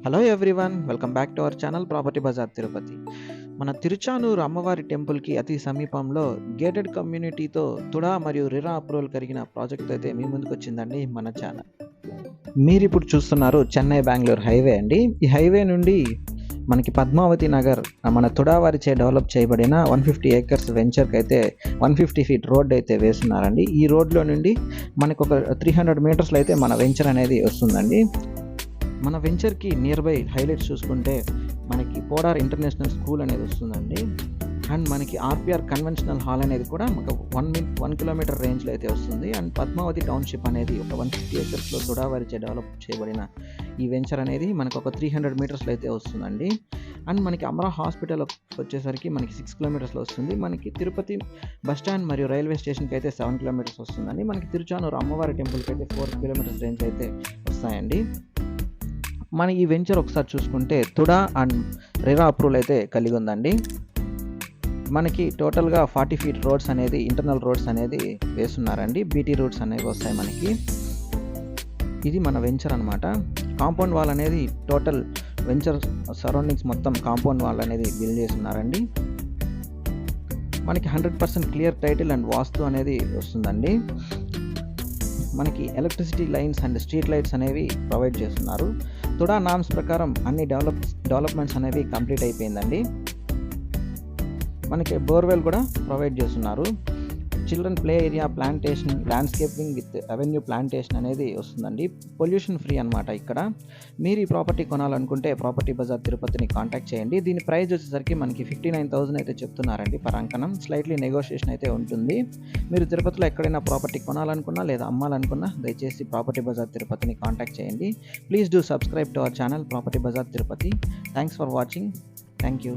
Hello everyone, welcome back to our channel property bazaar Tirupati. మన తిరుచానూరు అమ్మవారి టెంపుల్కి అతి సమీపంలో గేటెడ్ కమ్యూనిటీతో తుడా మరియు రిరా అప్రూవల్ కలిగిన ప్రాజెక్ట్ అయితే మీ ముందుకు వచ్చిందండి మన ఛానల్. మీరు ఇప్పుడు చూస్తున్నారు చెన్నై బెంగళూరు హైవే అండి. ఈ హైవే నుండి మనకి పద్మావతి నగర్ మన తుడా వారిచే డెవలప్ చేయబడిన 150 ఏకర్స్ వెంచర్కి అయితే 150 ఫీట్ రోడ్ అయితే వేస్తున్నారండి. ఈ రోడ్లో నుండి మనకు ఒక 300 మీటర్స్లో అయితే మన వెంచర్ అనేది వస్తుందండి. మన వెంచర్కి నియర్ బై హైలైట్స్ చూసుకుంటే మనకి పోడార్ ఇంటర్నేషనల్ స్కూల్ అనేది వస్తుందండి. అండ్ మనకి ఆర్పిఆర్ కన్వెన్షనల్ హాల్ అనేది కూడా మనకు 1 కిలోమీటర్ రేంజ్లో అయితే వస్తుంది. అండ్ పద్మావతి టౌన్షిప్ అనేది ఒక 150 ఏకర్స్లో తుడావారిచే డెవలప్ చేయబడిన ఈ వెంచర్ అనేది మనకు ఒక 300 మీటర్స్లో అయితే వస్తుందండి. అండ్ మనకి అమరా హాస్పిటల్ వచ్చేసరికి మనకి 6 కిలోమీటర్స్లో వస్తుంది. మనకి తిరుపతి బస్ స్టాండ్ మరియు రైల్వే స్టేషన్కి అయితే 7 కిలోమీటర్స్ వస్తుందండి. మనకి తిరుచానూరు అమ్మవారి టెంపుల్కి అయితే 4 కిలోమీటర్స్ రేంజ్ అయితే వస్తాయండి. మన ఈ వెంచర్ ఒకసారి చూసుకుంటే తుడా అండ్ రిరా అప్రూవల్ అయితే కలిగి ఉందండి. మనకి టోటల్గా 40 ఫీట్ రోడ్స్ అనేది ఇంటర్నల్ రోడ్స్ అనేది వేస్తున్నారండి. బీటీ రోడ్స్ అనేవి వస్తాయి మనకి. ఇది మన వెంచర్ అనమాట. కాంపౌండ్ వాల్ అనేది టోటల్ వెంచర్ సరౌండింగ్స్ మొత్తం కాంపౌండ్ వాల్ అనేది బిల్డ్ చేస్తున్నారండి. మనకి 100% క్లియర్ టైటిల్ అండ్ వాస్తు అనేది వస్తుందండి. మనకి electricity lines and street lights అనేవి ప్రొవైడ్ చేస్తున్నారు. తుడా నామ్స్ ప్రకారం అన్ని డెవలప్మెంట్స్ అనేవి కంప్లీట్ అయిపోయిందండి. మనకి బోర్వెల్ కూడా ప్రొవైడ్ చేస్తున్నారు. Children play area, plantation, landscaping with avenue plantation అనేది వస్తుందండి. పొల్యూషన్ ఫ్రీ అనమాట ఇక్కడ. మీరు ఈ ప్రాపర్టీ కొనాలనుకుంటే ప్రాపర్టీ బజార్ తిరుపతిని కాంటాక్ట్ చేయండి. దీని ప్రైస్ వచ్చేసరికి మనకి 59,000 అయితే చెప్తున్నారండి పర్ అంకణం. స్లైట్లీ నెగోషియేషన్ అయితే ఉంటుంది. మీరు తిరుపతిలో ఎక్కడైనా ప్రాపర్టీ కొనాలనుకున్నా లేదా అమ్మాలనుకున్నా దయచేసి ప్రాపర్టీ బజార్ తిరుపతిని కాంటాక్ట్ చేయండి. Please do subscribe to our channel property bazaar Tirupati. Thanks for watching. Thank you.